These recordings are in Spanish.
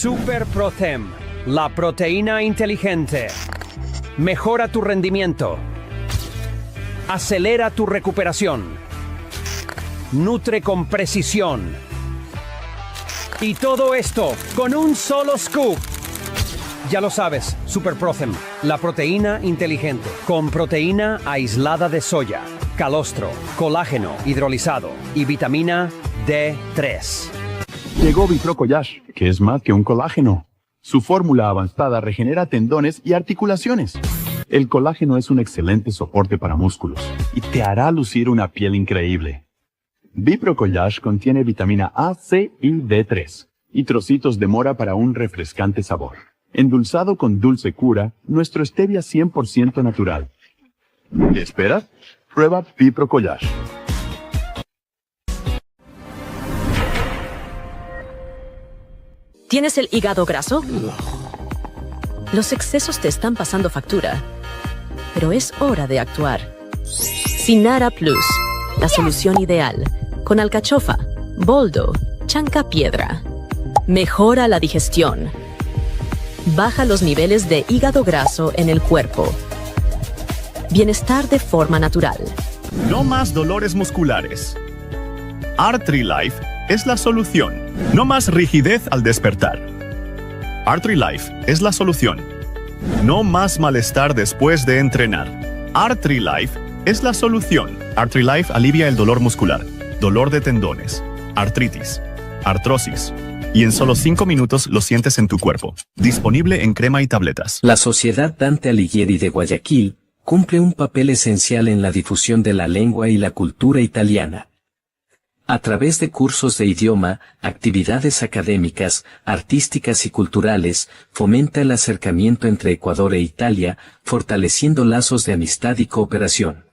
Super Protem, la proteína inteligente. Mejora tu rendimiento. Acelera tu recuperación. Nutre con precisión. Y todo esto con un solo scoop. Ya lo sabes, Super Protem, la proteína inteligente. Con proteína aislada de soya, calostro, colágeno hidrolizado y vitamina D3. Llegó Biprocollage, que es más que un colágeno. Su fórmula avanzada regenera tendones y articulaciones. El colágeno es un excelente soporte para músculos y te hará lucir una piel increíble. Biprocollage contiene vitamina A, C y D3 y trocitos de mora para un refrescante sabor. Endulzado con dulce cura, nuestro stevia 100% natural. ¿Qué esperas? Prueba Biprocollage. ¿Tienes el hígado graso? Los excesos te están pasando factura, pero es hora de actuar. Sinara Plus, la solución ideal, con alcachofa, boldo, chanca piedra. Mejora la digestión. Baja los niveles de hígado graso en el cuerpo. Bienestar de forma natural. No más dolores musculares. Artrilife es la solución. No más rigidez al despertar. Artrilife es la solución. No más malestar después de entrenar. Artrilife es la solución. Artrilife alivia el dolor muscular, dolor de tendones, artritis, artrosis. Y en solo 5 minutos lo sientes en tu cuerpo. Disponible en crema y tabletas. La Sociedad Dante Alighieri de Guayaquil cumple un papel esencial en la difusión de la lengua y la cultura italiana. A través de cursos de idioma, actividades académicas, artísticas y culturales, fomenta el acercamiento entre Ecuador e Italia, fortaleciendo lazos de amistad y cooperación.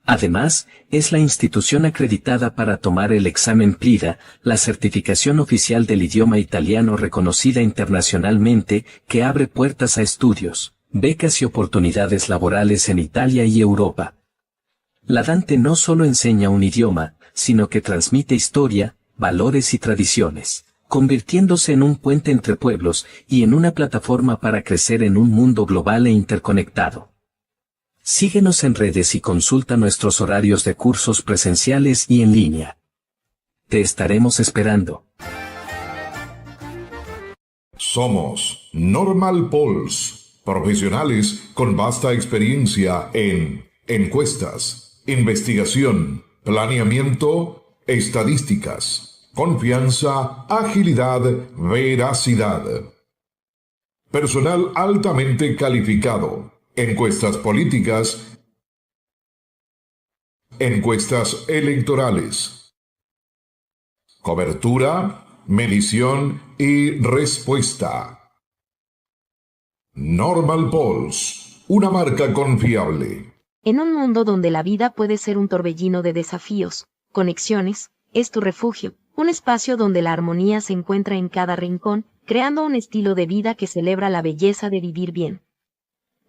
Además, es la institución acreditada para tomar el examen PLIDA, la certificación oficial del idioma italiano reconocida internacionalmente, que abre puertas a estudios, becas y oportunidades laborales en Italia y Europa. La Dante no solo enseña un idioma, sino que transmite historia, valores y tradiciones, convirtiéndose en un puente entre pueblos y en una plataforma para crecer en un mundo global e interconectado. Síguenos en redes y consulta nuestros horarios de cursos presenciales y en línea. Te estaremos esperando. Somos Normal Polls, profesionales con vasta experiencia en encuestas, investigación, planeamiento, estadísticas, confianza, agilidad, veracidad. Personal altamente calificado. Encuestas políticas, encuestas electorales, cobertura, medición y respuesta. Normal Polls, una marca confiable. En un mundo donde la vida puede ser un torbellino de desafíos, Conexiones es tu refugio, un espacio donde la armonía se encuentra en cada rincón, creando un estilo de vida que celebra la belleza de vivir bien.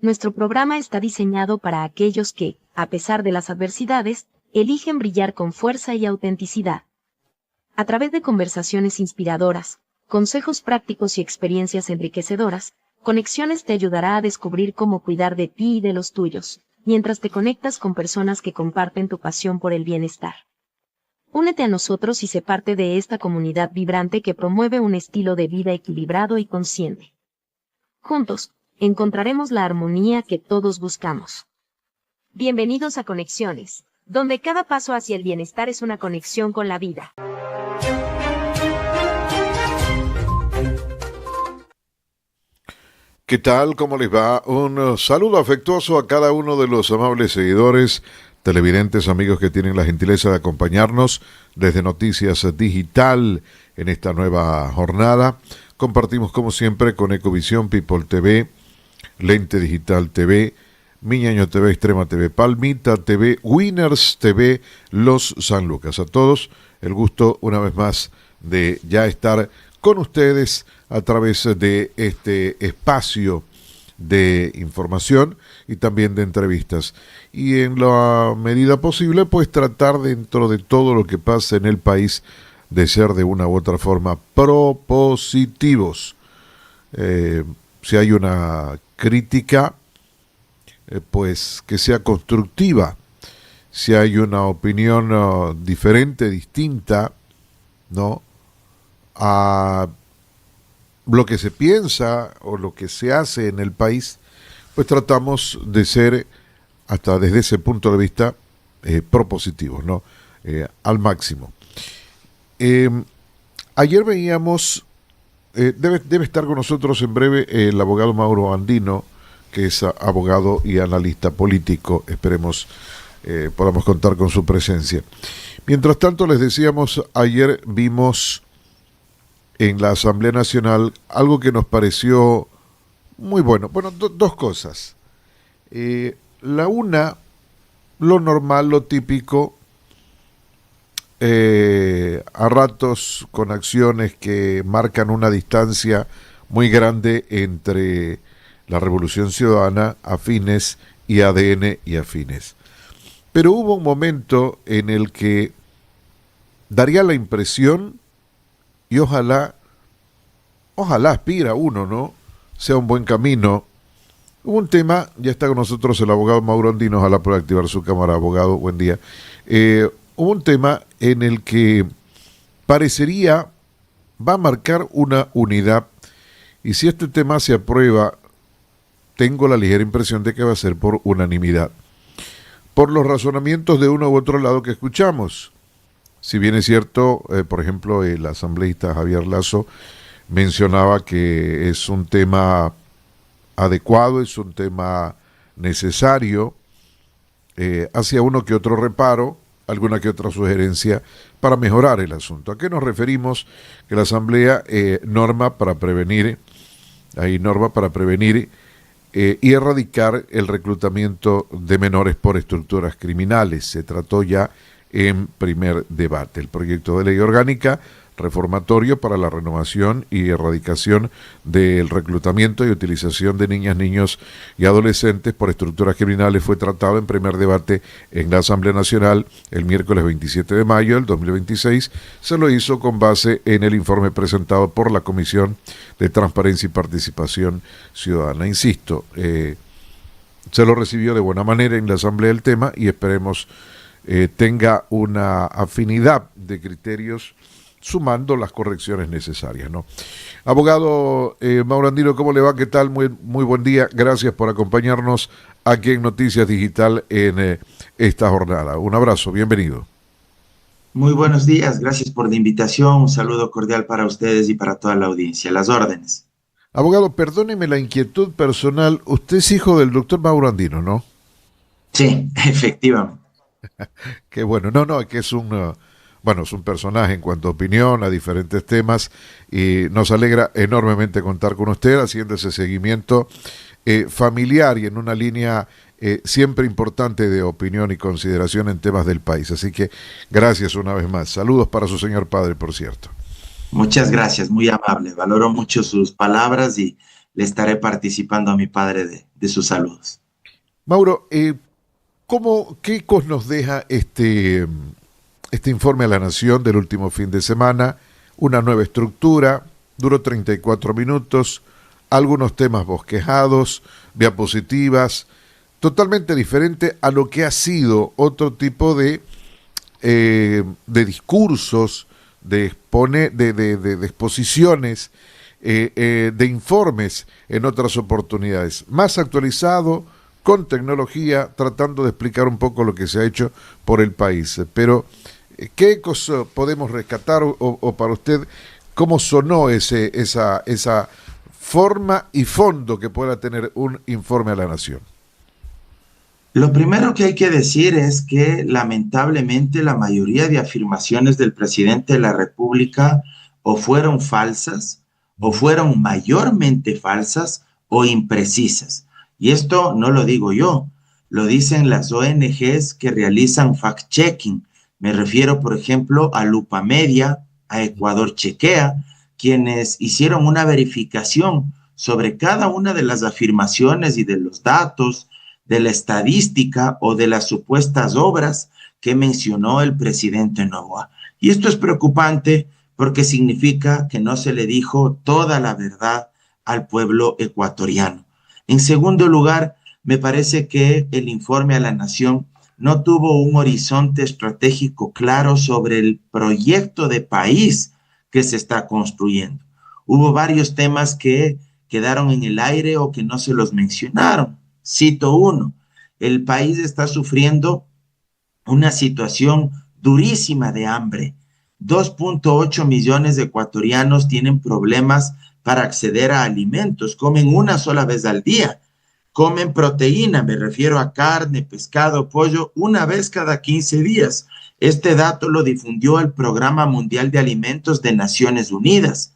Nuestro programa está diseñado para aquellos que, a pesar de las adversidades, eligen brillar con fuerza y autenticidad. A través de conversaciones inspiradoras, consejos prácticos y experiencias enriquecedoras, Conexiones te ayudará a descubrir cómo cuidar de ti y de los tuyos, mientras te conectas con personas que comparten tu pasión por el bienestar. Únete a nosotros y sé parte de esta comunidad vibrante que promueve un estilo de vida equilibrado y consciente. Juntos, encontraremos la armonía que todos buscamos. Bienvenidos a Conexiones, donde cada paso hacia el bienestar es una conexión con la vida. ¿Qué tal? ¿Cómo les va? Un saludo afectuoso a cada uno de los amables seguidores, televidentes, amigos que tienen la gentileza de acompañarnos desde Noticias Digital en esta nueva jornada. Compartimos como siempre con Ecovisión, People TV, Lente Digital TV, Miñaño TV, Extrema TV, Palmita TV, Winners TV, Los San Lucas. A todos el gusto una vez más de ya estar con ustedes a través de este espacio de información y también de entrevistas. Y en la medida posible, pues tratar dentro de todo lo que pasa en el país, de ser de una u otra forma propositivos. Si hay una crítica, pues que sea constructiva. Si hay una opinión diferente, distinta, ¿no?, a lo que se piensa o lo que se hace en el país, pues tratamos de ser, hasta desde ese punto de vista, propositivos, ¿no? Al máximo. Ayer veíamos, debe estar con nosotros en breve el abogado Mauro Andino, que es abogado y analista político. Esperemos podamos contar con su presencia. Mientras tanto, les decíamos, ayer vimos en la Asamblea Nacional algo que nos pareció muy bueno. Bueno, dos cosas. La una, lo normal, lo típico, a ratos con acciones que marcan una distancia muy grande entre la Revolución Ciudadana, afines, y ADN y afines. Pero hubo un momento en el que daría la impresión, y ojalá aspira uno, ¿no?, sea un buen camino. Hubo un tema, ya está con nosotros el abogado Mauro Andino, ojalá pueda activar su cámara, abogado, buen día. Hubo un tema en el que parecería va a marcar una unidad, y si este tema se aprueba, tengo la ligera impresión de que va a ser por unanimidad, por los razonamientos de uno u otro lado que escuchamos. Si bien es cierto, por ejemplo, el asambleísta Javier Lazo mencionaba que es un tema adecuado, es un tema necesario, hacía uno que otro reparo, alguna que otra sugerencia para mejorar el asunto. ¿A qué nos referimos? Que la Asamblea norma para prevenir y erradicar el reclutamiento de menores por estructuras criminales. Se trató ya en primer debate. El proyecto de ley orgánica reformatorio para la renovación y erradicación del reclutamiento y utilización de niñas, niños y adolescentes por estructuras criminales fue tratado en primer debate en la Asamblea Nacional el miércoles 27 de mayo del 2026. Se lo hizo con base en el informe presentado por la Comisión de Transparencia y Participación Ciudadana. Insisto, se lo recibió de buena manera en la Asamblea el tema, y esperemos tenga una afinidad de criterios, sumando las correcciones necesarias, ¿no? Abogado Mauro Andino, ¿cómo le va? ¿Qué tal? Muy buen día. Gracias por acompañarnos aquí en Noticias Digital en esta jornada. Un abrazo, bienvenido. Muy buenos días, gracias por la invitación. Un saludo cordial para ustedes y para toda la audiencia. Las órdenes. Abogado, perdóneme la inquietud personal. Usted es hijo del doctor Mauro Andino, ¿no? Sí, efectivamente. Qué bueno. No, que es un personaje en cuanto a opinión a diferentes temas, y nos alegra enormemente contar con usted haciendo ese seguimiento familiar y en una línea siempre importante de opinión y consideración en temas del país. Así que gracias una vez más. Saludos para su señor padre, por cierto. Muchas gracias, muy amable. Valoro mucho sus palabras y le estaré participando a mi padre de sus saludos. Mauro, ¿qué ecos nos deja este informe a la Nación del último fin de semana? Una nueva estructura, duró 34 minutos, algunos temas bosquejados, diapositivas, totalmente diferente a lo que ha sido otro tipo de discursos, de exposiciones, de informes en otras oportunidades. Más actualizado, con tecnología, tratando de explicar un poco lo que se ha hecho por el país. Pero ¿qué ecos podemos rescatar o para usted cómo sonó esa forma y fondo que pueda tener un informe a la Nación? Lo primero que hay que decir es que lamentablemente la mayoría de afirmaciones del presidente de la República o fueron falsas, o fueron mayormente falsas o imprecisas. Y esto no lo digo yo, lo dicen las ONGs que realizan fact-checking. Me refiero, por ejemplo, a Lupa Media, a Ecuador Chequea, quienes hicieron una verificación sobre cada una de las afirmaciones y de los datos, de la estadística o de las supuestas obras que mencionó el presidente Noboa. Y esto es preocupante porque significa que no se le dijo toda la verdad al pueblo ecuatoriano. En segundo lugar, me parece que el informe a la Nación no tuvo un horizonte estratégico claro sobre el proyecto de país que se está construyendo. Hubo varios temas que quedaron en el aire o que no se los mencionaron. Cito uno: el país está sufriendo una situación durísima de hambre. 2.8 millones de ecuatorianos tienen problemas para acceder a alimentos, comen una sola vez al día. Comen proteína, me refiero a carne, pescado, pollo, una vez cada 15 días. Este dato lo difundió el Programa Mundial de Alimentos de Naciones Unidas.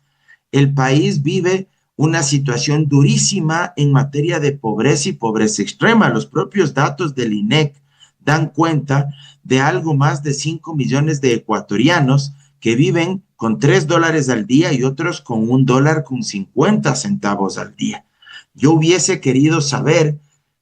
El país vive una situación durísima en materia de pobreza y pobreza extrema. Los propios datos del INEC dan cuenta de algo más de 5 millones de ecuatorianos que viven con $3 al día y otros con $1.50 al día. Yo hubiese querido saber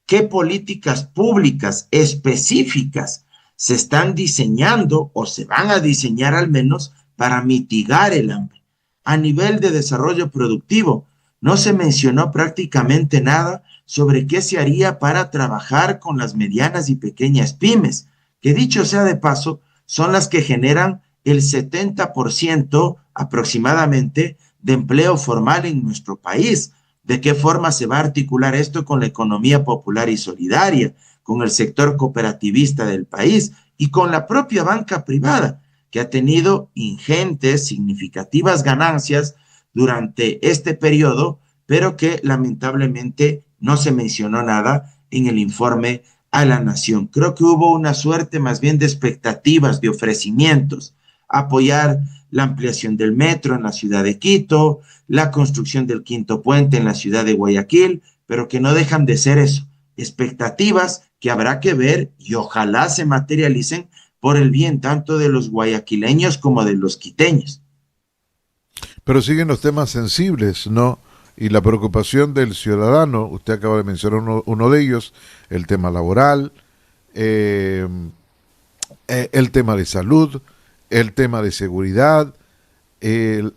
qué políticas públicas específicas se están diseñando o se van a diseñar al menos para mitigar el hambre. A nivel de desarrollo productivo, no se mencionó prácticamente nada sobre qué se haría para trabajar con las medianas y pequeñas pymes, que dicho sea de paso, son las que generan el 70% aproximadamente de empleo formal en nuestro país. ¿De qué forma se va a articular esto con la economía popular y solidaria, con el sector cooperativista del país y con la propia banca privada, que ha tenido ingentes, significativas ganancias durante este periodo, pero que lamentablemente no se mencionó nada en el informe a la Nación? Creo que hubo una suerte más bien de expectativas, de ofrecimientos, apoyar la ampliación del metro en la ciudad de Quito, la construcción del quinto puente en la ciudad de Guayaquil, pero que no dejan de ser eso, expectativas que habrá que ver y ojalá se materialicen por el bien tanto de los guayaquileños como de los quiteños. Pero siguen los temas sensibles, ¿no? Y la preocupación del ciudadano, usted acaba de mencionar uno de ellos, el tema laboral, el tema de salud, el tema de seguridad, el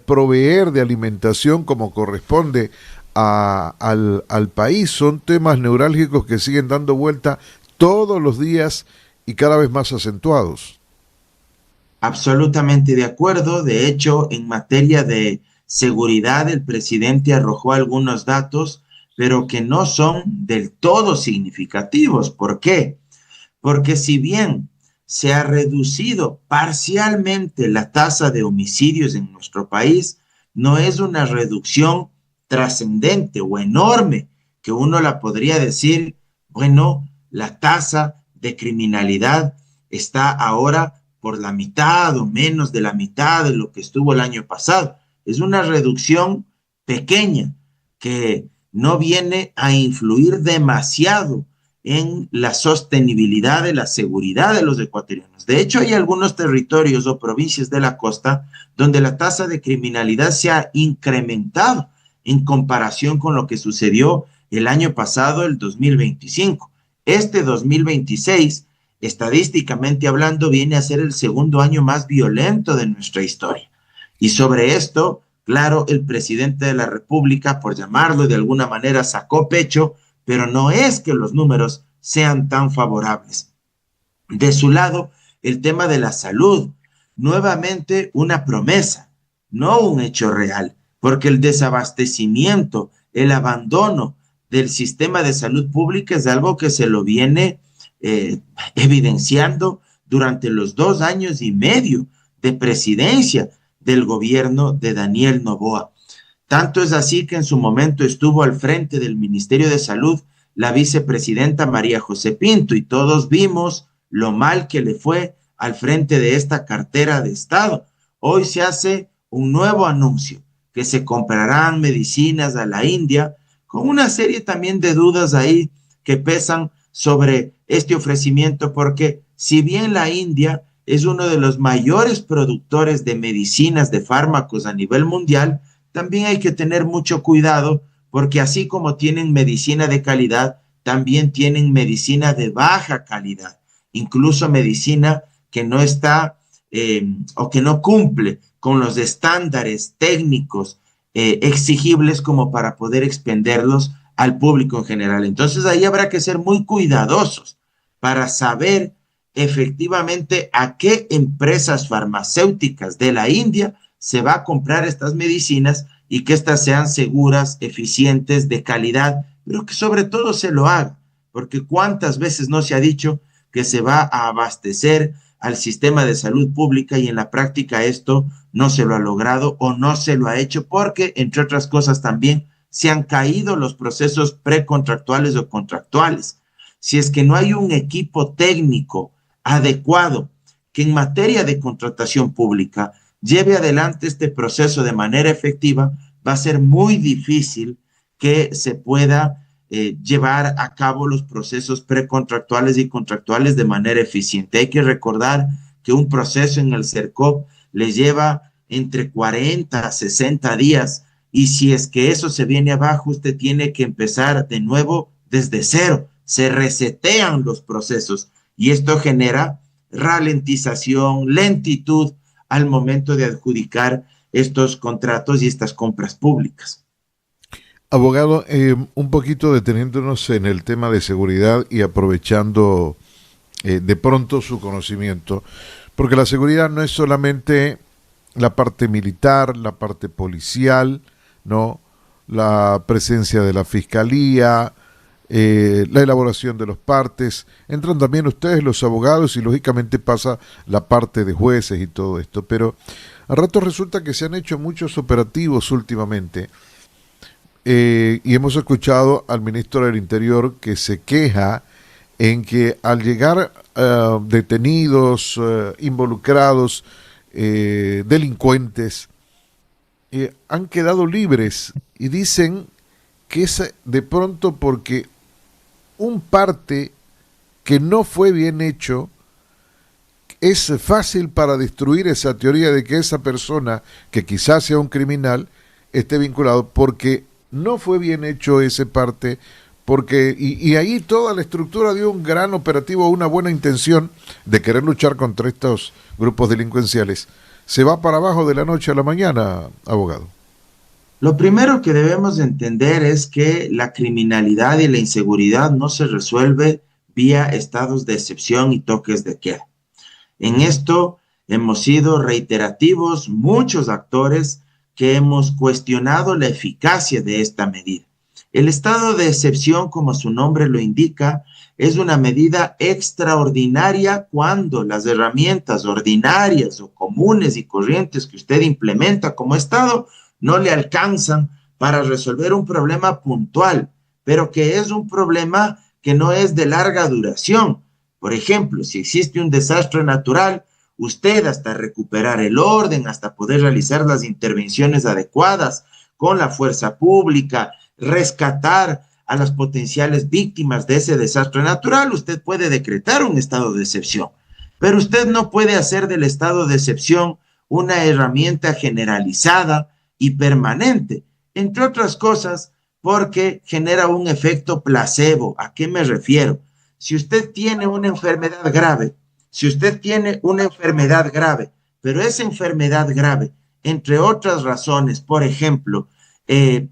proveer de alimentación como corresponde al país. Son temas neurálgicos que siguen dando vuelta todos los días y cada vez más acentuados. Absolutamente de acuerdo. De hecho, en materia de seguridad, el presidente arrojó algunos datos, pero que no son del todo significativos. ¿Por qué? Porque si bien se ha reducido parcialmente la tasa de homicidios en nuestro país, no es una reducción trascendente o enorme que uno la podría decir, bueno, la tasa de criminalidad está ahora por la mitad o menos de la mitad de lo que estuvo el año pasado. Es una reducción pequeña que no viene a influir demasiado en la sostenibilidad de la seguridad de los ecuatorianos. De hecho, hay algunos territorios o provincias de la costa donde la tasa de criminalidad se ha incrementado en comparación con lo que sucedió el año pasado, el 2025. Este 2026, estadísticamente hablando, viene a ser el segundo año más violento de nuestra historia. Y sobre esto, claro, el presidente de la República, por llamarlo de alguna manera, sacó pecho, pero no es que los números sean tan favorables. De su lado, el tema de la salud, nuevamente una promesa, no un hecho real, porque el desabastecimiento, el abandono del sistema de salud pública es algo que se lo viene evidenciando durante los 2 años y medio de presidencia del gobierno de Daniel Noboa. Tanto es así que en su momento estuvo al frente del Ministerio de Salud la vicepresidenta María José Pinto y todos vimos lo mal que le fue al frente de esta cartera de Estado. Hoy se hace un nuevo anuncio que se comprarán medicinas a la India con una serie también de dudas ahí que pesan sobre este ofrecimiento, porque si bien la India es uno de los mayores productores de medicinas, de fármacos a nivel mundial, también hay que tener mucho cuidado porque así como tienen medicina de calidad, también tienen medicina de baja calidad. incluso medicina que no está o que no cumple con los estándares técnicos exigibles como para poder expenderlos al público en general. Entonces ahí habrá que ser muy cuidadosos para saber efectivamente a qué empresas farmacéuticas de la India se va a comprar estas medicinas y que éstas sean seguras, eficientes, de calidad, pero que sobre todo se lo haga, porque cuántas veces no se ha dicho que se va a abastecer al sistema de salud pública y en la práctica esto no se lo ha logrado o no se lo ha hecho porque, entre otras cosas, también se han caído los procesos precontractuales o contractuales. Si es que no hay un equipo técnico adecuado que en materia de contratación pública lleve adelante este proceso de manera efectiva, va a ser muy difícil que se pueda llevar a cabo los procesos precontractuales y contractuales de manera eficiente. Hay que recordar que un proceso en el CERCOP le lleva entre 40 a 60 días y si es que eso se viene abajo, usted tiene que empezar de nuevo desde cero. Se resetean los procesos y esto genera ralentización, lentitud al momento de adjudicar estos contratos y estas compras públicas. Abogado, un poquito deteniéndonos en el tema de seguridad y aprovechando de pronto su conocimiento, porque la seguridad no es solamente la parte militar, la parte policial, ¿no? La presencia de la fiscalía, la elaboración de los partes, entran también ustedes los abogados y lógicamente pasa la parte de jueces y todo esto, pero a ratos resulta que se han hecho muchos operativos últimamente y hemos escuchado al ministro del Interior que se queja en que al llegar detenidos, involucrados, delincuentes, han quedado libres y dicen que es de pronto porque un parte que no fue bien hecho es fácil para destruir esa teoría de que esa persona, que quizás sea un criminal, esté vinculado porque no fue bien hecho ese parte, porque y ahí toda la estructura dio un gran operativo, una buena intención de querer luchar contra estos grupos delincuenciales. Se va para abajo de la noche a la mañana, abogado. Lo primero que debemos entender es que la criminalidad y la inseguridad no se resuelve vía estados de excepción y toques de queda. En esto hemos sido reiterativos muchos actores que hemos cuestionado la eficacia de esta medida. El estado de excepción, como su nombre lo indica, es una medida extraordinaria cuando las herramientas ordinarias o comunes y corrientes que usted implementa como Estado no le alcanzan para resolver un problema puntual, pero que es un problema que no es de larga duración. Por ejemplo, si existe un desastre natural, usted hasta recuperar el orden, hasta poder realizar las intervenciones adecuadas con la fuerza pública, rescatar a las potenciales víctimas de ese desastre natural, usted puede decretar un estado de excepción, pero usted no puede hacer del estado de excepción una herramienta generalizada y permanente, entre otras cosas, porque genera un efecto placebo. ¿A qué me refiero? Si usted tiene una enfermedad grave, pero esa enfermedad grave, entre otras razones, por ejemplo,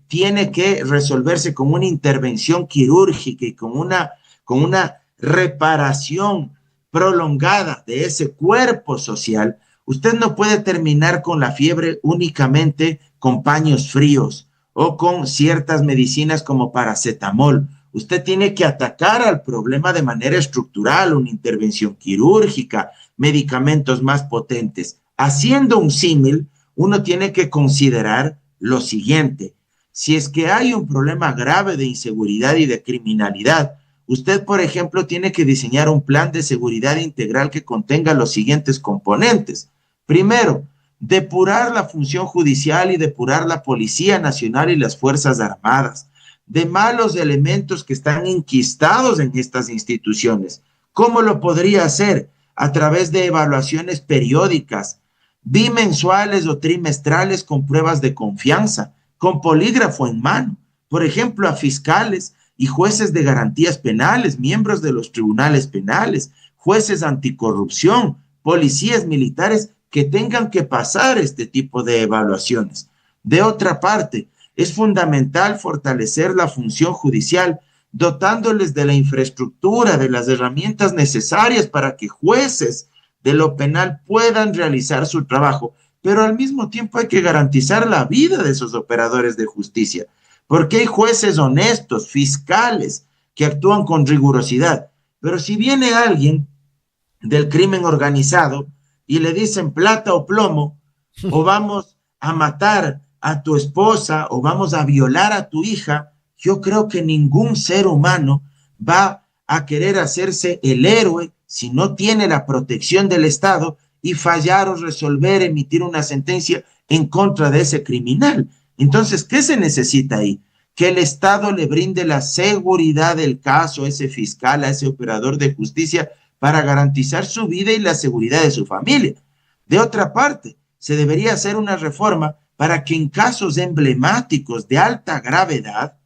tiene que resolverse con una intervención quirúrgica y con una reparación prolongada de ese cuerpo social, usted no puede terminar con la fiebre únicamente con paños fríos o con ciertas medicinas como paracetamol. Usted tiene que atacar al problema de manera estructural, una intervención quirúrgica, medicamentos más potentes. Haciendo un símil, uno tiene que considerar lo siguiente: si es que hay un problema grave de inseguridad y de criminalidad, usted, por ejemplo, tiene que diseñar un plan de seguridad integral que contenga los siguientes componentes. Primero, depurar la función judicial y depurar la Policía Nacional y las Fuerzas Armadas de malos elementos que están enquistados en estas instituciones. ¿Cómo lo podría hacer? A través de evaluaciones periódicas, bimensuales o trimestrales con pruebas de confianza, con polígrafo en mano, por ejemplo, a fiscales y jueces de garantías penales, miembros de los tribunales penales, jueces anticorrupción, policías militares que tengan que pasar este tipo de evaluaciones. De otra parte, es fundamental fortalecer la función judicial, dotándoles de la infraestructura, de las herramientas necesarias para que jueces de lo penal puedan realizar su trabajo, pero al mismo tiempo hay que garantizar la vida de esos operadores de justicia, porque hay jueces honestos, fiscales, que actúan con rigurosidad, pero si viene alguien del crimen organizado y le dicen plata o plomo, o vamos a matar a tu esposa, o vamos a violar a tu hija, yo creo que ningún ser humano va a querer hacerse el héroe si no tiene la protección del Estado y fallar o resolver, emitir una sentencia en contra de ese criminal. Entonces, ¿qué se necesita ahí? Que el Estado le brinde la seguridad del caso a ese fiscal, a ese operador de justicia, para garantizar su vida y la seguridad de su familia. De otra parte, se debería hacer una reforma para que en casos emblemáticos de alta gravedad,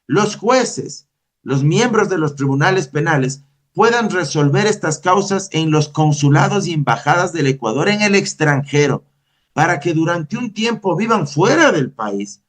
los jueces, los miembros de los tribunales penales, puedan resolver estas causas en los consulados y embajadas del Ecuador en el extranjero, para que durante un tiempo vivan fuera del país,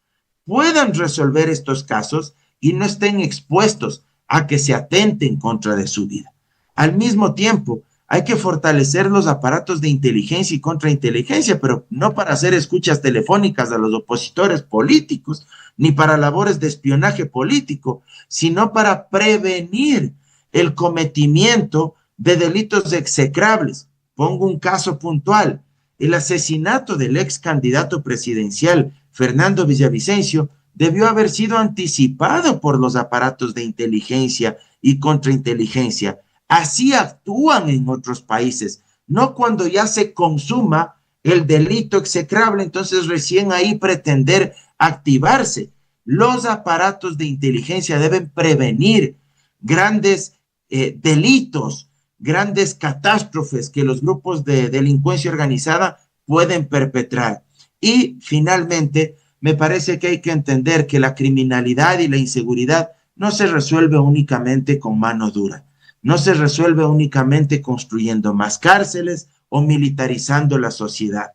puedan resolver estos casos y no estén expuestos a que se atenten contra de su vida. Al mismo tiempo, hay que fortalecer los aparatos de inteligencia y contrainteligencia, pero no para hacer escuchas telefónicas a los opositores políticos, ni para labores de espionaje político, sino para prevenir el cometimiento de delitos execrables. Pongo un caso puntual: el asesinato del ex candidato presidencial Fernando Villavicencio debió haber sido anticipado por los aparatos de inteligencia y contrainteligencia. Así actúan en otros países, no cuando ya se consuma el delito execrable, entonces recién ahí pretender activarse. Los aparatos de inteligencia deben prevenir grandes delitos, grandes catástrofes que los grupos de delincuencia organizada pueden perpetrar. Y finalmente, me parece que hay que entender que la criminalidad y la inseguridad no se resuelve únicamente con mano dura, no se resuelve únicamente construyendo más cárceles o militarizando la sociedad.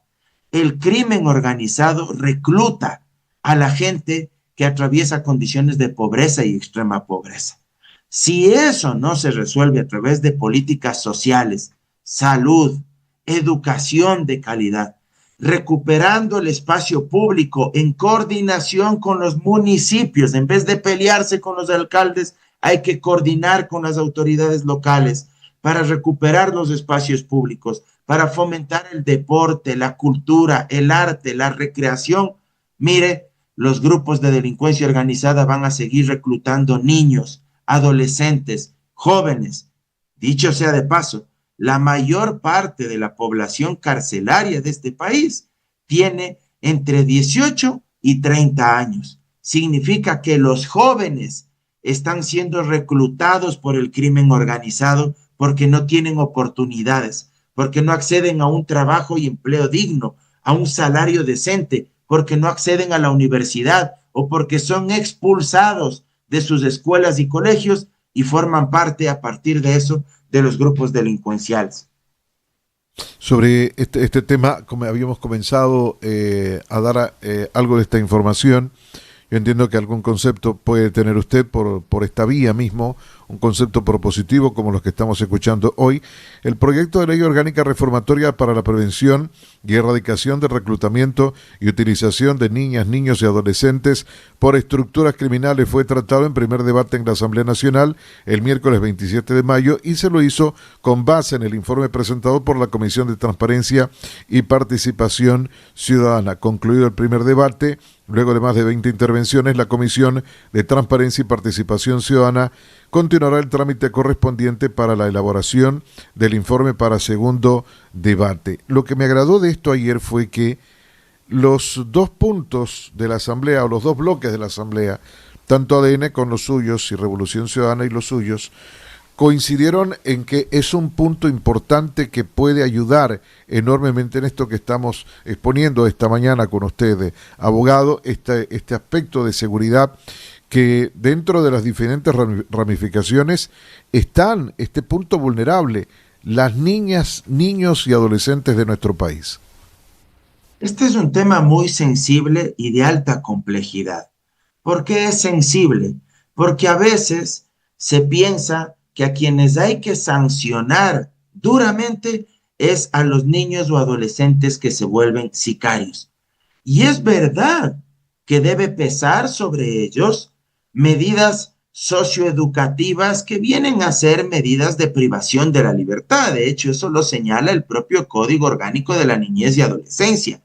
El crimen organizado recluta a la gente que atraviesa condiciones de pobreza y extrema pobreza. Si eso no se resuelve a través de políticas sociales, salud, educación de calidad, recuperando el espacio público en coordinación con los municipios, en vez de pelearse con los alcaldes, hay que coordinar con las autoridades locales para recuperar los espacios públicos, para fomentar el deporte, la cultura, el arte, la recreación. Mire, los grupos de delincuencia organizada van a seguir reclutando niños, adolescentes, jóvenes. Dicho sea de paso, la mayor parte de la población carcelaria de este país tiene entre 18 y 30 años. Significa que los jóvenes están siendo reclutados por el crimen organizado porque no tienen oportunidades, porque no acceden a un trabajo y empleo digno, a un salario decente, porque no acceden a la universidad o porque son expulsados de sus escuelas y colegios y forman parte a partir de eso de los grupos delincuenciales. Sobre este tema, como habíamos comenzado a dar algo de esta información, yo entiendo que algún concepto puede tener usted por esta vía mismo, un concepto propositivo como los que estamos escuchando hoy. El proyecto de ley orgánica reformatoria para la prevención y erradicación del reclutamiento y utilización de niñas, niños y adolescentes por estructuras criminales fue tratado en primer debate en la Asamblea Nacional el miércoles 27 de mayo y se lo hizo con base en el informe presentado por la Comisión de Transparencia y Participación Ciudadana. Concluido el primer debate, luego de más de 20 intervenciones, la Comisión de Transparencia y Participación Ciudadana continuará el trámite correspondiente para la elaboración del informe para segundo debate. Lo que me agradó de esto ayer fue que los dos puntos de la Asamblea, o los dos bloques de la Asamblea, tanto ADN con los suyos y Revolución Ciudadana y los suyos, coincidieron en que es un punto importante que puede ayudar enormemente en esto que estamos exponiendo esta mañana con ustedes, abogado, este aspecto de seguridad que dentro de las diferentes ramificaciones están este punto vulnerable, las niñas, niños y adolescentes de nuestro país? Este es un tema muy sensible y de alta complejidad. ¿Por qué es sensible? Porque a veces se piensa que a quienes hay que sancionar duramente es a los niños o adolescentes que se vuelven sicarios. Y es verdad que debe pesar sobre ellos medidas socioeducativas que vienen a ser medidas de privación de la libertad. De hecho, eso lo señala el propio Código Orgánico de la Niñez y Adolescencia.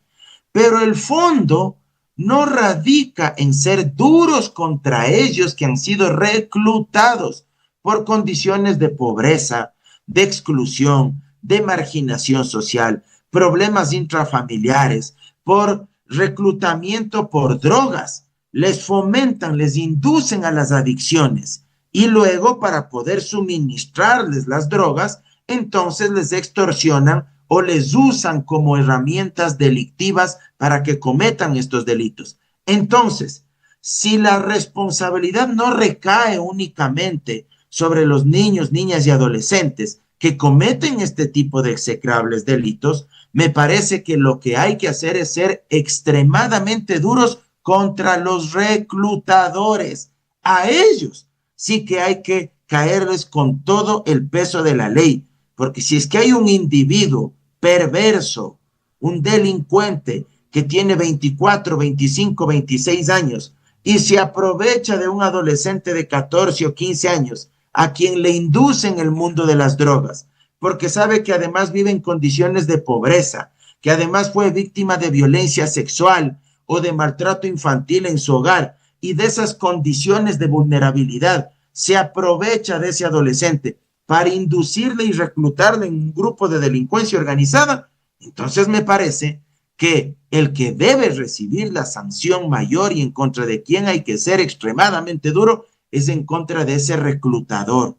Pero el fondo no radica en ser duros contra ellos que han sido reclutados por condiciones de pobreza, de exclusión, de marginación social, problemas intrafamiliares, por reclutamiento por drogas. Les fomentan, les inducen a las adicciones y luego para poder suministrarles las drogas, entonces les extorsionan o les usan como herramientas delictivas para que cometan estos delitos. Entonces, si la responsabilidad no recae únicamente sobre los niños, niñas y adolescentes que cometen este tipo de execrables delitos, me parece que lo que hay que hacer es ser extremadamente duros contra los reclutadores. A ellos sí que hay que caerles con todo el peso de la ley, porque si es que hay un individuo perverso, un delincuente que tiene 24, 25, 26 años y se aprovecha de un adolescente de 14 o 15 años a quien le inducen el mundo de las drogas, porque sabe que además vive en condiciones de pobreza, que además fue víctima de violencia sexual o de maltrato infantil en su hogar, y de esas condiciones de vulnerabilidad se aprovecha de ese adolescente para inducirle y reclutarle en un grupo de delincuencia organizada, entonces me parece que el que debe recibir la sanción mayor y en contra de quien hay que ser extremadamente duro es en contra de ese reclutador,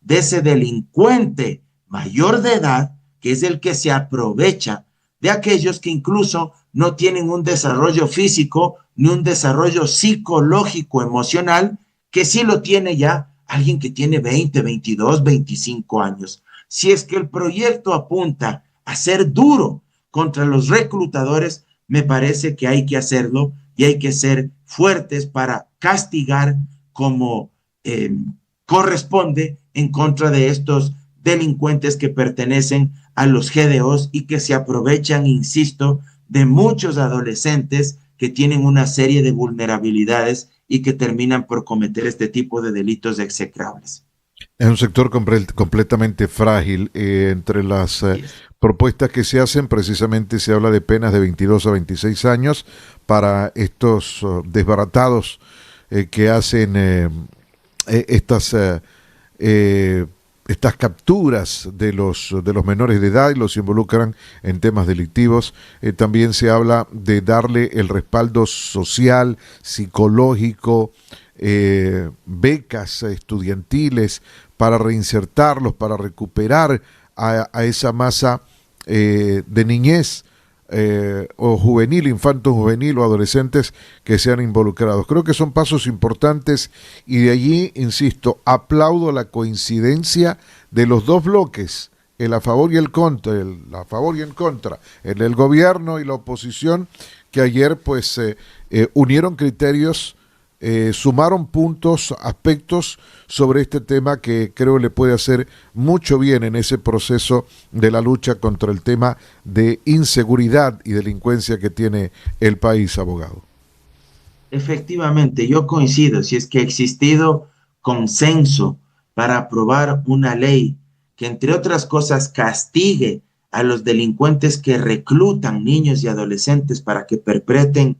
de ese delincuente mayor de edad, que es el que se aprovecha de aquellos que incluso no tienen un desarrollo físico ni un desarrollo psicológico emocional, que sí lo tiene ya alguien que tiene 20, 22, 25 años. Si es que el proyecto apunta a ser duro contra los reclutadores, me parece que hay que hacerlo y hay que ser fuertes para castigar como corresponde en contra de estos delincuentes que pertenecen a los GDOs y que se aprovechan, insisto, de muchos adolescentes que tienen una serie de vulnerabilidades y que terminan por cometer este tipo de delitos execrables. Es un sector completamente frágil. Entre las propuestas que se hacen, precisamente se habla de penas de 22 a 26 años para estos desbaratados que hacen estas capturas de los menores de edad y los involucran en temas delictivos. También se habla de darle el respaldo social, psicológico, becas estudiantiles para reinsertarlos, para recuperar a esa masa de niñez o juvenil, infanto juvenil o adolescentes que sean involucrados. Creo que son pasos importantes y de allí, insisto, aplaudo la coincidencia de los dos bloques, el a favor y el contra, el del gobierno y la oposición, que ayer pues unieron criterios, sumaron puntos, aspectos sobre este tema que creo le puede hacer mucho bien en ese proceso de la lucha contra el tema de inseguridad y delincuencia que tiene el país, abogado. Efectivamente, yo coincido. Si es que ha existido consenso para aprobar una ley que, entre otras cosas, castigue a los delincuentes que reclutan niños y adolescentes para que perpetren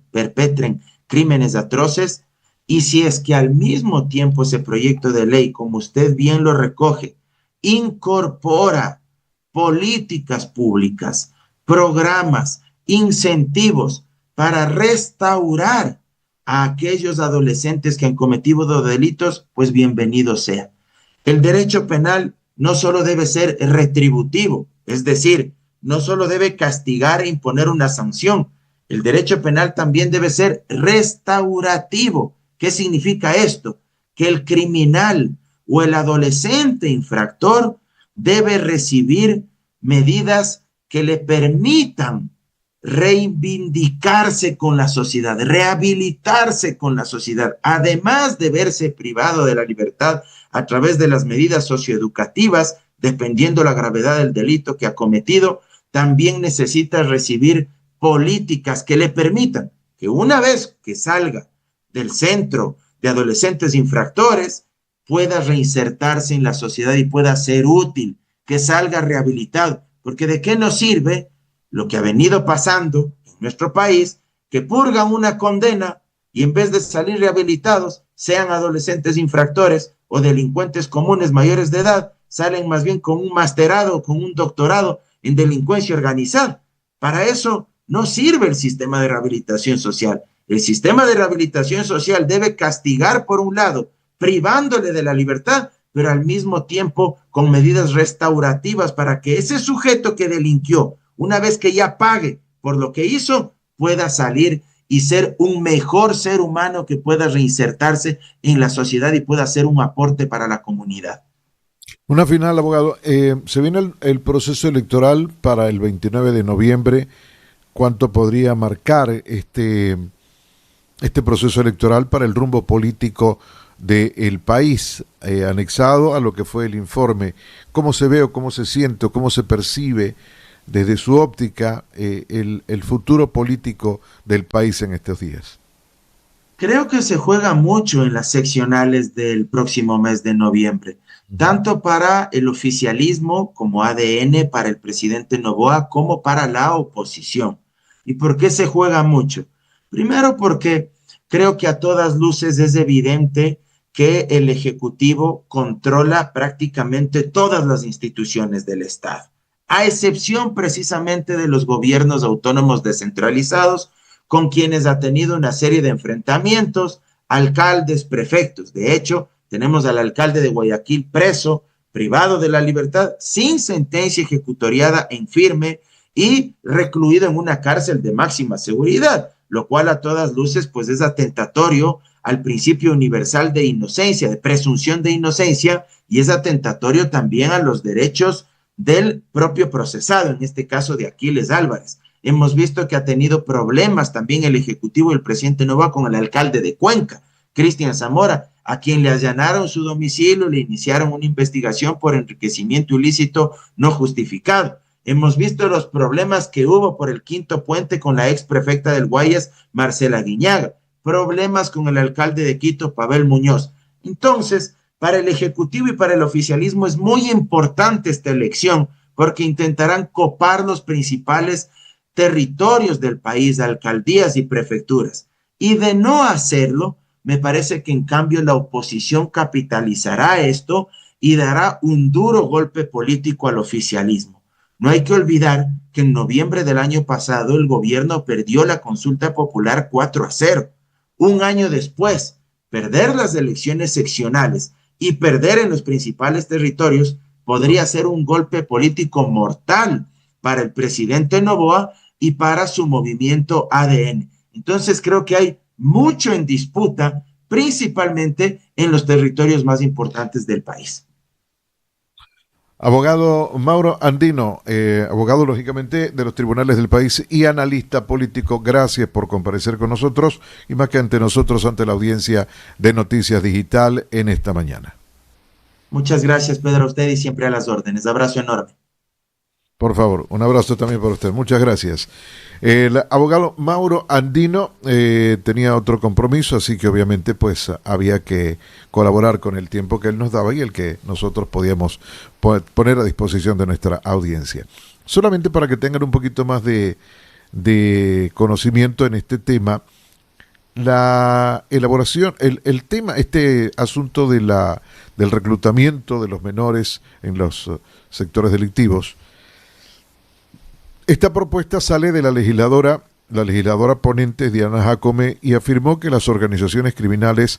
crímenes atroces, y si es que al mismo tiempo ese proyecto de ley, como usted bien lo recoge, incorpora políticas públicas, programas, incentivos para restaurar a aquellos adolescentes que han cometido delitos, pues bienvenido sea. El derecho penal no solo debe ser retributivo, es decir, no solo debe castigar e imponer una sanción, el derecho penal también debe ser restaurativo. ¿Qué significa esto? Que el criminal o el adolescente infractor debe recibir medidas que le permitan reivindicarse con la sociedad, rehabilitarse con la sociedad, además de verse privado de la libertad a través de las medidas socioeducativas, dependiendo la gravedad del delito que ha cometido, también necesita recibir políticas que le permitan que una vez que salga del centro de adolescentes infractores, pueda reinsertarse en la sociedad y pueda ser útil, que salga rehabilitado, porque ¿de qué nos sirve lo que ha venido pasando en nuestro país, que purgan una condena y en vez de salir rehabilitados, sean adolescentes infractores o delincuentes comunes mayores de edad, salen más bien con un masterado, con un doctorado en delincuencia organizada? Para eso no sirve el sistema de rehabilitación social. El sistema de rehabilitación social debe castigar por un lado, privándole de la libertad, pero al mismo tiempo con medidas restaurativas para que ese sujeto que delinquió, una vez que ya pague por lo que hizo, pueda salir y ser un mejor ser humano que pueda reinsertarse en la sociedad y pueda hacer un aporte para la comunidad. Una final, abogado. Se viene el proceso electoral para el 29 de noviembre. ¿Cuánto podría marcar este proceso electoral para el rumbo político del país, anexado a lo que fue el informe? ¿Cómo se ve o cómo se siente o cómo se percibe desde su óptica el futuro político del país en estos días? Creo que se juega mucho en las seccionales del próximo mes de noviembre, tanto para el oficialismo como ADN, para el presidente Noboa, como para la oposición. ¿Y por qué se juega mucho? Primero porque creo que a todas luces es evidente que el Ejecutivo controla prácticamente todas las instituciones del Estado, a excepción precisamente de los gobiernos autónomos descentralizados, con quienes ha tenido una serie de enfrentamientos, alcaldes, prefectos. De hecho, tenemos al alcalde de Guayaquil preso, privado de la libertad, sin sentencia ejecutoriada en firme y recluido en una cárcel de máxima seguridad, lo cual a todas luces pues es atentatorio al principio universal de inocencia, de presunción de inocencia, y es atentatorio también a los derechos del propio procesado, en este caso de Aquiles Álvarez. Hemos visto que ha tenido problemas también el Ejecutivo y el presidente Noboa con el alcalde de Cuenca, Cristian Zamora, a quien le allanaron su domicilio y le iniciaron una investigación por enriquecimiento ilícito no justificado. Hemos visto los problemas que hubo por el Quinto Puente con la ex prefecta del Guayas, Marcela Guiñaga, problemas con el alcalde de Quito, Pavel Muñoz. Entonces, para el Ejecutivo y para el oficialismo es muy importante esta elección, porque intentarán copar los principales territorios del país, alcaldías y prefecturas. Y de no hacerlo, me parece que en cambio la oposición capitalizará esto y dará un duro golpe político al oficialismo. No hay que olvidar que en noviembre del año pasado el gobierno perdió la consulta popular 4-0. Un año después, perder las elecciones seccionales y perder en los principales territorios podría ser un golpe político mortal para el presidente Noboa y para su movimiento ADN. Entonces creo que hay mucho en disputa, principalmente en los territorios más importantes del país. Abogado Mauro Andino, abogado lógicamente de los tribunales del país y analista político, gracias por comparecer con nosotros y más que ante nosotros, ante la audiencia de Noticias Digital en esta mañana. Muchas gracias, Pedro, a usted y siempre a las órdenes. Abrazo enorme. Por favor, un abrazo también para usted. Muchas gracias. El abogado Mauro Andino tenía otro compromiso, así que obviamente pues había que colaborar con el tiempo que él nos daba y el que nosotros podíamos poner a disposición de nuestra audiencia. Solamente para que tengan un poquito más de conocimiento en este tema, la elaboración, el tema, este asunto del reclutamiento de los menores en los sectores delictivos. Esta propuesta sale de la legisladora ponente Diana Jacome y afirmó que las organizaciones criminales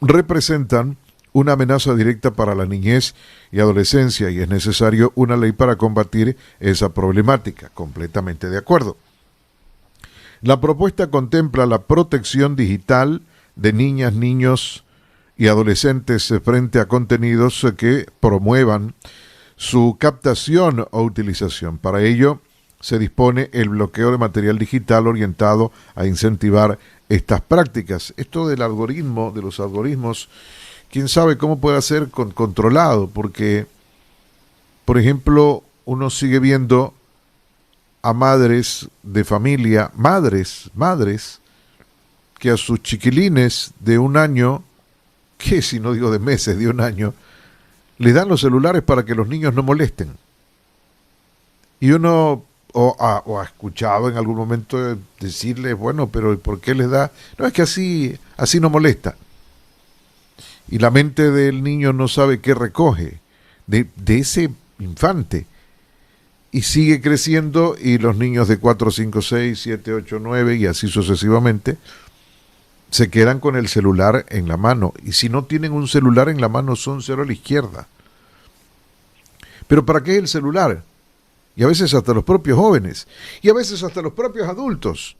representan una amenaza directa para la niñez y adolescencia y es necesario una ley para combatir esa problemática. Completamente de acuerdo. La propuesta contempla la protección digital de niñas, niños y adolescentes frente a contenidos que promuevan su captación o utilización. Para ello se dispone el bloqueo de material digital orientado a incentivar estas prácticas. Esto del algoritmo, de los algoritmos, quién sabe cómo puede ser controlado, porque, por ejemplo, uno sigue viendo a madres de familia, madres, que a sus chiquilines de un año, que si no digo de meses, de un año, le dan los celulares para que los niños no molesten. Y uno o ha escuchado en algún momento decirles, bueno, pero ¿por qué les da? No, es que así no molesta. Y la mente del niño no sabe qué recoge de ese infante. Y sigue creciendo, y los niños de 4, 5, 6, 7, 8, 9 y así sucesivamente se quedan con el celular en la mano. Y si no tienen un celular en la mano, son cero a la izquierda. ¿Pero para qué es el celular? Y a veces hasta los propios jóvenes, y a veces hasta los propios adultos,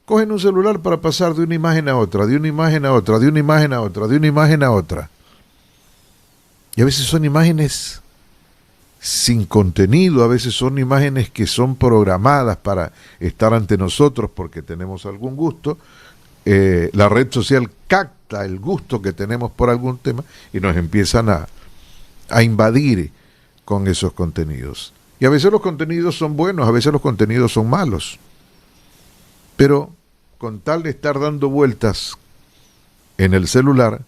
cogen un celular para pasar de una imagen a otra, de una imagen a otra, de una imagen a otra, de una imagen a otra. Y a veces son imágenes sin contenido, a veces son imágenes que son programadas para estar ante nosotros porque tenemos algún gusto. La red social capta el gusto que tenemos por algún tema y nos empiezan a invadir con esos contenidos. Y a veces los contenidos son buenos, a veces los contenidos son malos. Pero con tal de estar dando vueltas en el celular,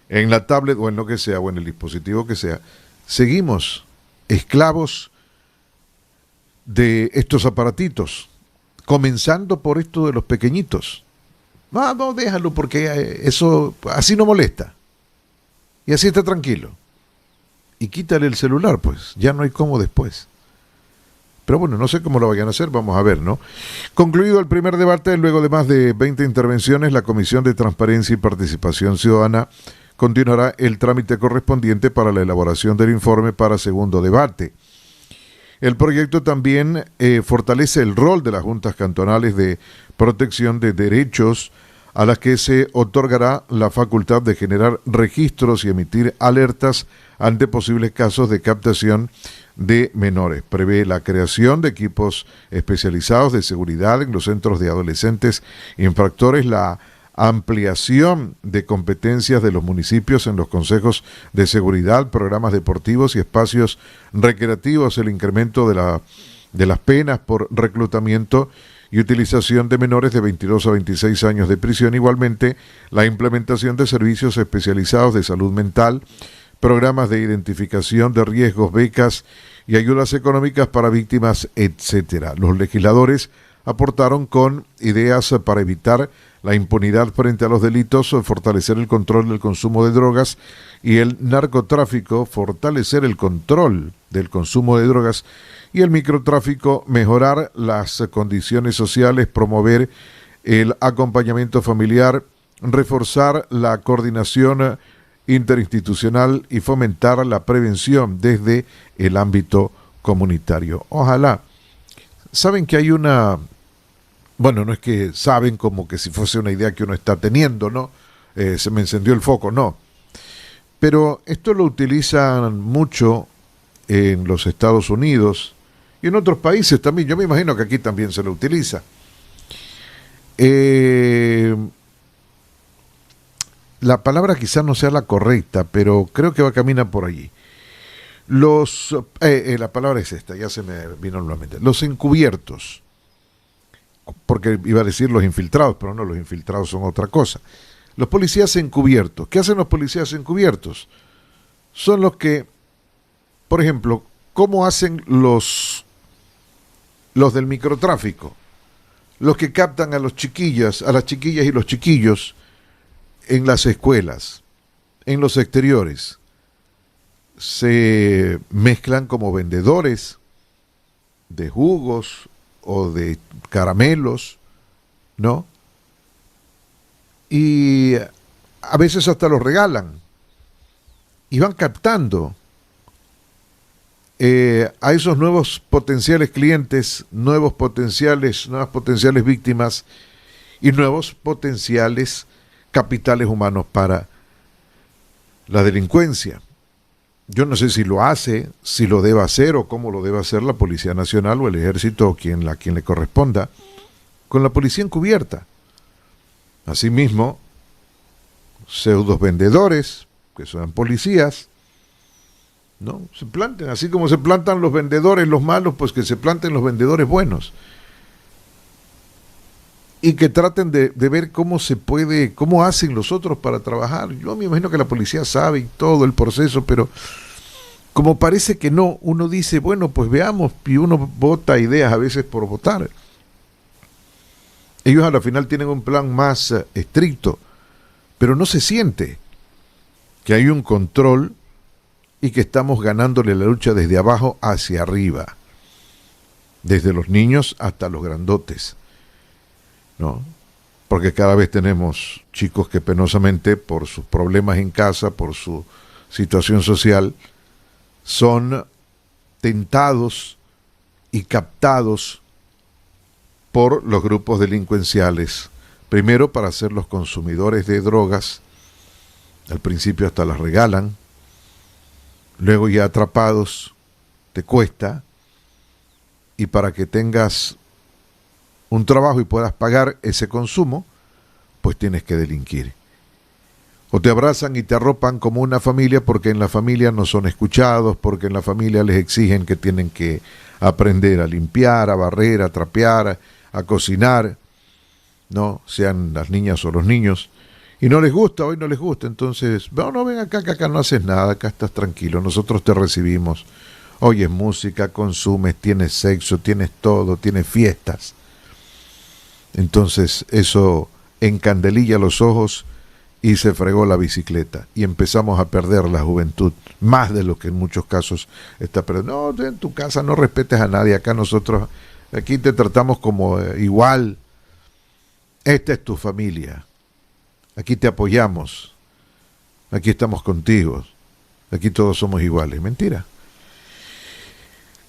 en la tablet o en lo que sea, o en el dispositivo que sea, seguimos esclavos de estos aparatitos, comenzando por esto de los pequeñitos. No, déjalo porque eso así no molesta. Y así está tranquilo. Y quítale el celular, pues, ya no hay cómo después. Pero bueno, no sé cómo lo vayan a hacer, vamos a ver, ¿no? Concluido el primer debate, luego de más de 20 intervenciones, la Comisión de Transparencia y Participación Ciudadana continuará el trámite correspondiente para la elaboración del informe para segundo debate. El proyecto también fortalece el rol de las juntas cantonales de protección de derechos, a las que se otorgará la facultad de generar registros y emitir alertas ante posibles casos de captación de menores. Prevé la creación de equipos especializados de seguridad en los centros de adolescentes infractores, la ampliación de competencias de los municipios en los consejos de seguridad, programas deportivos y espacios recreativos, el incremento de las penas por reclutamiento y utilización de menores de 22 a 26 años de prisión. Igualmente, la implementación de servicios especializados de salud mental, programas de identificación de riesgos, becas y ayudas económicas para víctimas, etcétera. Los legisladores aportaron con ideas para evitar la impunidad frente a los delitos, fortalecer el control del consumo de drogas y el narcotráfico, fortalecer el control del consumo de drogas y el microtráfico, mejorar las condiciones sociales, promover el acompañamiento familiar, reforzar la coordinación interinstitucional y fomentar la prevención desde el ámbito comunitario. Ojalá. Saben que hay una... Bueno, no es que saben como que si fuese una idea que uno está teniendo, ¿no? Se me encendió el foco, no. Pero esto lo utilizan mucho en los Estados Unidos y en otros países también. Yo me imagino que aquí también se lo utiliza. La palabra quizás no sea la correcta, pero creo que va a caminar por allí. La palabra es esta, ya se me vino nuevamente. Los encubiertos, porque iba a decir los infiltrados, pero no, los infiltrados son otra cosa. Los policías encubiertos. ¿Qué hacen los policías encubiertos? Son los que, por ejemplo, ¿cómo hacen los del microtráfico? Los que captan a las chiquillas y los chiquillos en las escuelas, en los exteriores. Se mezclan como vendedores de jugos o de caramelos, ¿no? Y a veces hasta los regalan y van captando a esos nuevos potenciales clientes, nuevas potenciales víctimas y nuevos potenciales capitales humanos para la delincuencia. Yo no sé si lo hace, si lo debe hacer o cómo lo debe hacer la Policía Nacional o el Ejército o quien le corresponda, con la policía encubierta. Asimismo, pseudos vendedores, que son policías, ¿no? Se planten, así como se plantan los vendedores, los malos, pues que se planten los vendedores buenos. Y que traten de ver cómo se puede, cómo hacen los otros para trabajar. Yo me imagino que la policía sabe y todo el proceso, pero como parece que no, uno dice, bueno, pues veamos, y uno vota ideas a veces por votar. Ellos a la final tienen un plan más estricto, pero no se siente que hay un control y que estamos ganándole la lucha desde abajo hacia arriba, desde los niños hasta los grandotes, ¿no? Porque cada vez tenemos chicos que penosamente, por sus problemas en casa, por su situación social, son tentados y captados por los grupos delincuenciales, primero para ser los consumidores de drogas, al principio hasta las regalan, luego ya atrapados te cuesta, y para que tengas un trabajo y puedas pagar ese consumo, pues tienes que delinquir. O te abrazan y te arropan como una familia porque en la familia no son escuchados, porque en la familia les exigen que tienen que aprender a limpiar, a barrer, a trapear, a cocinar, ¿no? Sean las niñas o los niños. Y no les gusta, hoy no les gusta, entonces, no, ven acá, que acá no haces nada, acá estás tranquilo, nosotros te recibimos. Oyes música, consumes, tienes sexo, tienes todo, tienes fiestas. Entonces eso encandelilla los ojos y se fregó la bicicleta y empezamos a perder la juventud, más de lo que en muchos casos está perdiendo. No, en tu casa no respetes a nadie, acá nosotros, aquí te tratamos como igual, esta es tu familia, aquí te apoyamos, aquí estamos contigo, aquí todos somos iguales. Mentira.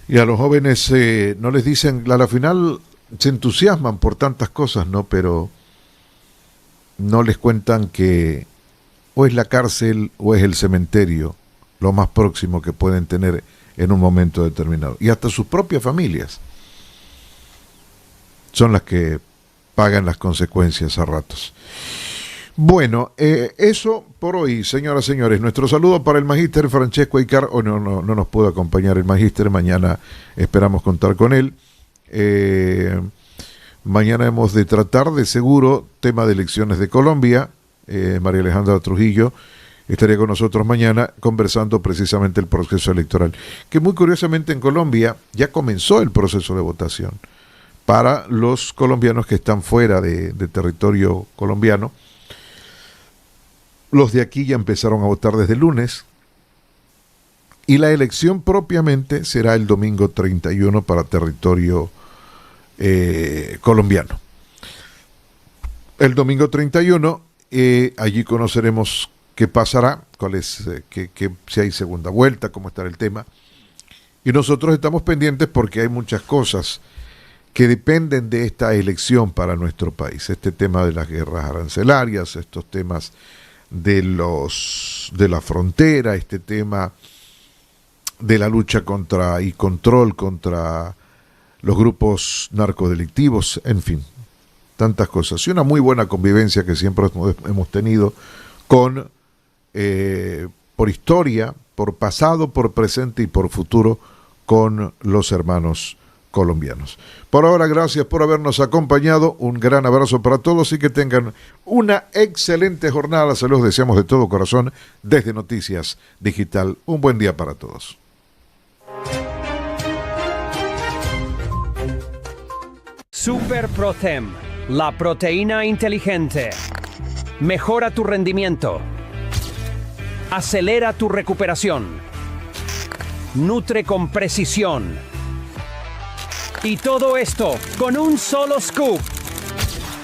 Y a los jóvenes no les dicen, a la final se entusiasman por tantas cosas, ¿no? Pero no les cuentan que o es la cárcel o es el cementerio lo más próximo que pueden tener en un momento determinado. Y hasta sus propias familias son las que pagan las consecuencias a ratos. Bueno, eso por hoy, señoras y señores. Nuestro saludo para el magíster Francesco Aicar. Hoy no nos pudo acompañar el magíster, mañana esperamos contar con él. Mañana hemos de tratar de seguro tema de elecciones de Colombia. María Alejandra Trujillo estaría con nosotros mañana conversando precisamente el proceso electoral, que muy curiosamente en Colombia ya comenzó el proceso de votación para los colombianos que están fuera de territorio colombiano. Los de aquí ya empezaron a votar desde el lunes y la elección propiamente será el domingo 31 para territorio colombiano. El domingo 31 allí conoceremos qué pasará, cuál es, si hay segunda vuelta, cómo estará el tema. Y nosotros estamos pendientes porque hay muchas cosas que dependen de esta elección para nuestro país. Este tema de las guerras arancelarias, estos temas de la frontera, este tema de la lucha contra y control contra los grupos narcodelictivos, en fin, tantas cosas. Y una muy buena convivencia que siempre hemos tenido con, por historia, por pasado, por presente y por futuro, con los hermanos colombianos. Por ahora, gracias por habernos acompañado, un gran abrazo para todos y que tengan una excelente jornada. Se los deseamos de todo corazón desde Noticias Digital. Un buen día para todos. Super Protem, la proteína inteligente. Mejora tu rendimiento. Acelera tu recuperación. Nutre con precisión. Y todo esto con un solo scoop.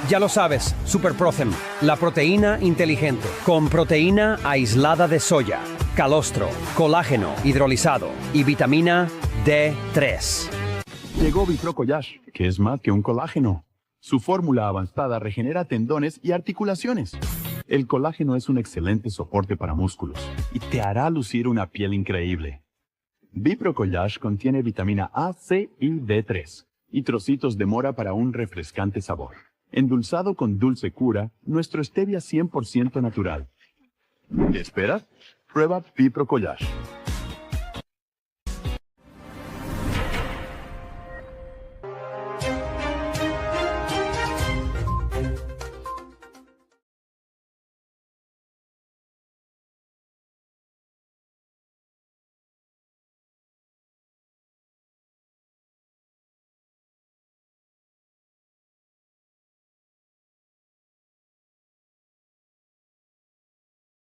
Ya lo sabes, Super Protem, la proteína inteligente. Con proteína aislada de soya, calostro, colágeno hidrolizado y vitamina D3. Llegó Vitrocollage, que es más que un colágeno. Su fórmula avanzada regenera tendones y articulaciones. El colágeno es un excelente soporte para músculos y te hará lucir una piel increíble. Vipro Collage contiene vitamina A, C y D3 y trocitos de mora para un refrescante sabor. Endulzado con dulce cura, nuestro stevia 100% natural. ¿Qué esperas? Prueba Vipro Collage.